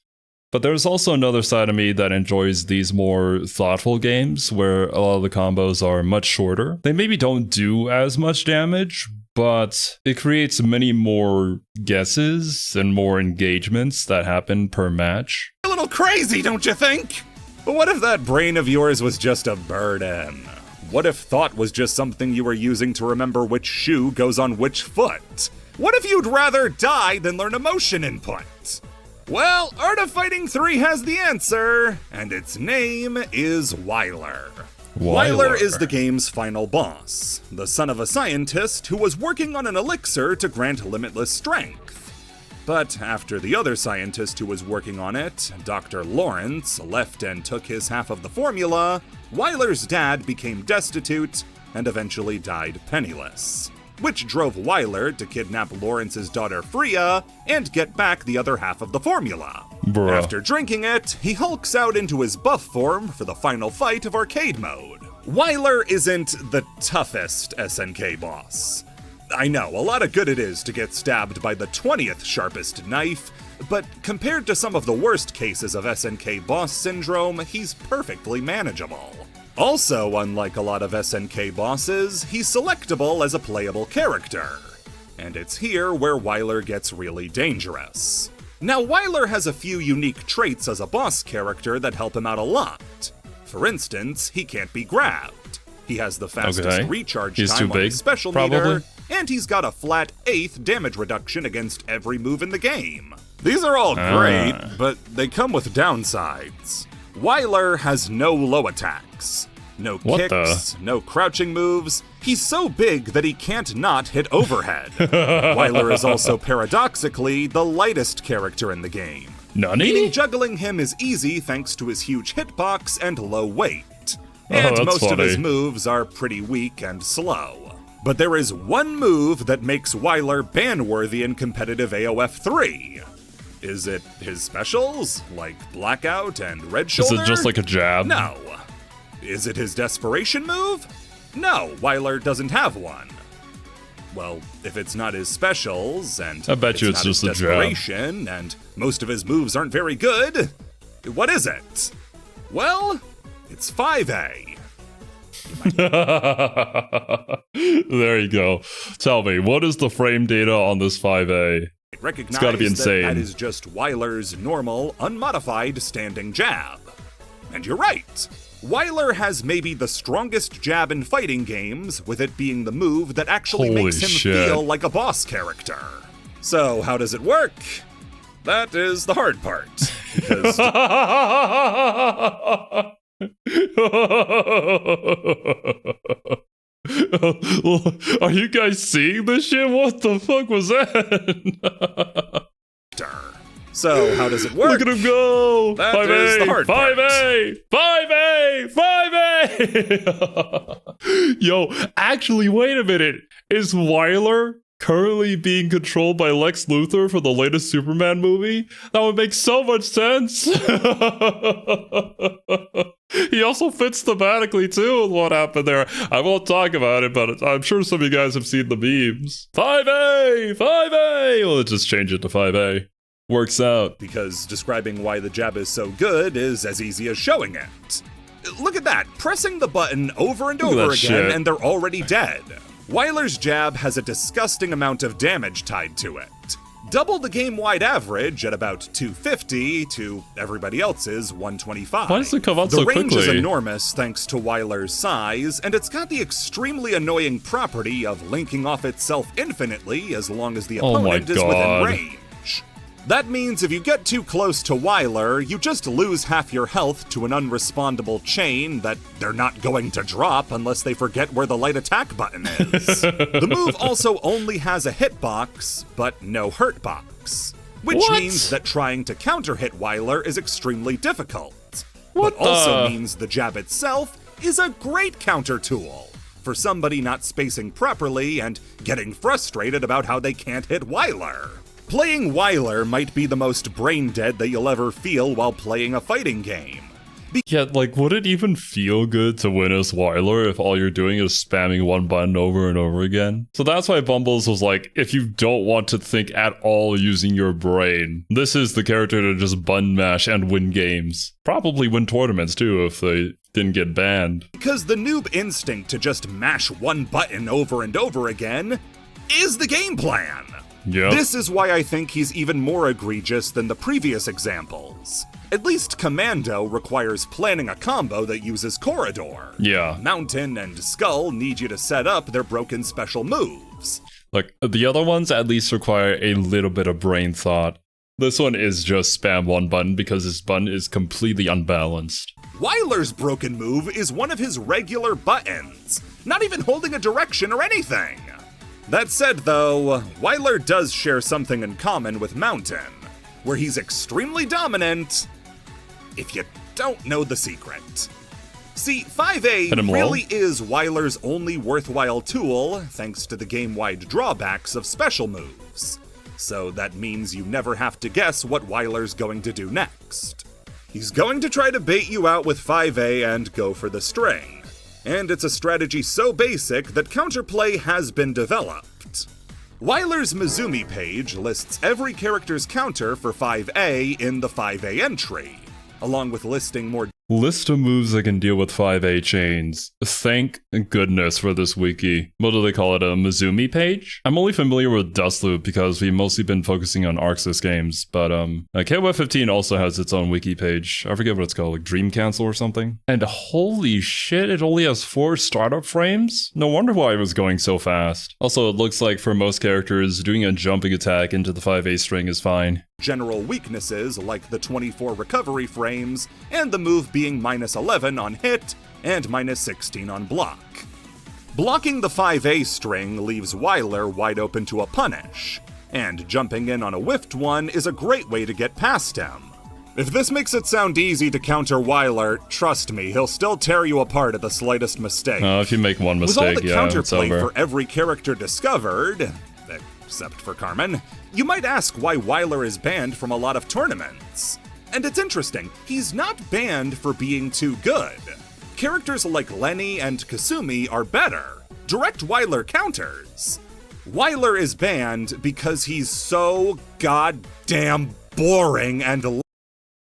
But there's also another side of me that enjoys these more thoughtful games where a lot of the combos are much shorter. They maybe don't do as much damage, but it creates many more guesses and more engagements that happen per match. A little crazy, don't you think? But what if that brain of yours was just a burden? What if thought was just something you were using to remember which shoe goes on which foot? What if you'd rather die than learn emotion input? Well, Art of Fighting 3 has the answer, and its name is Wyler. Wyler is the game's final boss, the son of a scientist who was working on an elixir to grant limitless strength. But after the other scientist who was working on it, Dr. Lawrence, left and took his half of the formula, Wyler's dad became destitute and eventually died penniless, which drove Wyler to kidnap Lawrence's daughter Freya and get back the other half of the formula. Bruh. After drinking it, he hulks out into his buff form for the final fight of arcade mode. Wyler isn't the toughest SNK boss. I know, a lot of good it is to get stabbed by the 20th sharpest knife, but compared to some of the worst cases of SNK boss syndrome, he's perfectly manageable. Also, unlike a lot of SNK bosses, he's selectable as a playable character. And it's here where Wyler gets really dangerous. Now, Wyler has a few unique traits as a boss character that help him out a lot. For instance, he can't be grabbed. He has the fastest recharge time on his special meter, and he's got a flat 8th damage reduction against every move in the game. These are all great, but they come with downsides. Wyler has no low attacks, no kicks, no crouching moves. He's so big that he can't not hit overhead. Wyler is also paradoxically the lightest character in the game. Meaning juggling him is easy thanks to his huge hitbox and low weight. And most of his moves are pretty weak and slow. But there is one move that makes Wyler ban-worthy in competitive AOF 3. Is it his specials, like Blackout and Red Shoulder? Is it just like a jab? No. Is it his desperation move? No, Wyler doesn't have one. Well, if it's not his specials, and I bet you it's just a desperation, and most of his moves aren't very good, what is it? Well, it's 5A. There you go. Tell me, what is the frame data on this 5A? It's gotta be insane. That is just Wyler's normal, unmodified standing jab. And you're right. Wyler has maybe the strongest jab in fighting games, with it being the move that actually makes him feel like a boss character. So, how does it work? That is the hard part. Because are you guys seeing this shit? What the fuck was that? So, how does it work? Look at him go! That is the hard part. 5A! 5A! 5A! Yo, actually, wait a minute. Is Wyler currently being controlled by Lex Luthor for the latest Superman movie? That would make so much sense. He also fits thematically too with what happened there. I won't talk about it, but I'm sure some of you guys have seen the memes. 5A! 5A! Well, let's just change it to 5A. Works out. Because describing why the jab is so good is as easy as showing it. Look at that, pressing the button over and over again shit. and they're already dead. Wyler's jab has a disgusting amount of damage tied to it. Double the game-wide average at about 250 to everybody else's 125. Why does it come out so quickly? The range is enormous thanks to Wyler's size, and it's got the extremely annoying property of linking off itself infinitely as long as the opponent is within range. That means if you get too close to Wyler, you just lose half your health to an unrespondable chain that they're not going to drop unless they forget where the light attack button is. The move also only has a hitbox, but no hurt box, which means that trying to counter-hit Wyler is extremely difficult. But also means the jab itself is a great counter tool for somebody not spacing properly and getting frustrated about how they can't hit Wyler. Playing Wyler might be the most brain dead that you'll ever feel while playing a fighting game. Yeah, like, would it even feel good to win as Wyler if all you're doing is spamming one button over and over again? So that's why Bumbles was like, if you don't want to think at all using your brain, this is the character to just button mash and win games. Probably win tournaments too if they didn't get banned. Because the noob instinct to just mash one button over and over again is the game plan. Yep. This is why I think he's even more egregious than the previous examples. At least Commando requires planning a combo that uses Corridor. Yeah. Mountain and Skull need you to set up their broken special moves. Like, the other ones at least require a little bit of brain thought. This one is just spam one button because his button is completely unbalanced. Wyler's broken move is one of his regular buttons, not even holding a direction or anything. That said, though, Wyler does share something in common with Mountain, where he's extremely dominant if you don't know the secret. See, 5A really is Wyler's only worthwhile tool, thanks to the game-wide drawbacks of special moves. So that means you never have to guess what Wyler's going to do next. He's going to try to bait you out with 5A and go for the string. And it's a strategy so basic that counterplay has been developed. Wyler's Mizumi page lists every character's counter for 5A in the 5A entry, along with listing more List of moves that can deal with 5A chains. Thank goodness for this wiki. What do they call it, a Mizumi page? I'm only familiar with Dustloop because we've mostly been focusing on Arxis games, but KOF 15 also has its own wiki page. I forget what it's called, like Dream Cancel or something. And holy shit, it only has 4 startup frames? No wonder why it was going so fast. Also, it looks like for most characters, doing a jumping attack into the 5A string is fine. General weaknesses like the 24 recovery frames and the move being -11 on hit and -16 on block. Blocking the 5A string leaves Wyler wide open to a punish, and jumping in on a whiffed one is a great way to get past him. If this makes it sound easy to counter Wyler, trust me, he'll still tear you apart at the slightest mistake. If you make one mistake, With all the counterplay for every character discovered, except for Carmen, you might ask why Wyler is banned from a lot of tournaments. And it's interesting, he's not banned for being too good. Characters like Lenny and Kasumi are better. Direct Wyler counters. Wyler is banned because he's so goddamn boring and...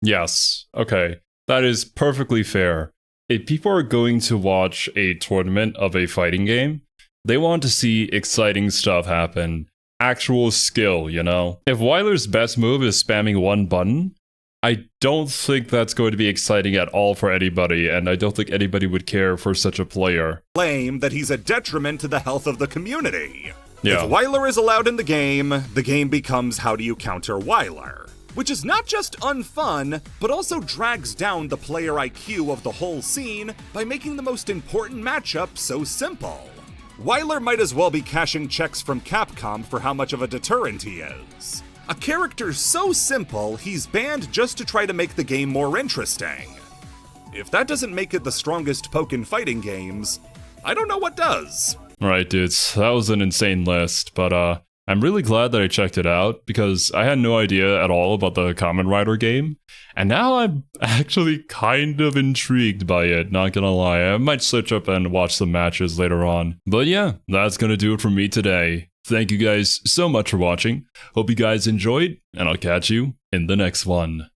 Yes, okay. That is perfectly fair. If people are going to watch a tournament of a fighting game, they want to see exciting stuff happen. Actual skill, you know? If Wyler's best move is spamming one button, I don't think that's going to be exciting at all for anybody, and I don't think anybody would care for such a player. Claim that he's a detriment to the health of the community. Yeah. If Weiler is allowed in the game becomes how do you counter Weiler, which is not just unfun, but also drags down the player IQ of the whole scene by making the most important matchup so simple. Weiler might as well be cashing checks from Capcom for how much of a deterrent he is. A character so simple, he's banned just to try to make the game more interesting. If that doesn't make it the strongest poke in fighting games, I don't know what does. Right, dudes. That was an insane list, but I'm really glad that I checked it out because I had no idea at all about the Kamen Rider game, and now I'm actually kind of intrigued by it, not gonna lie. I might switch up and watch some matches later on. But yeah, that's gonna do it for me today. Thank you guys so much for watching. Hope you guys enjoyed, and I'll catch you in the next one.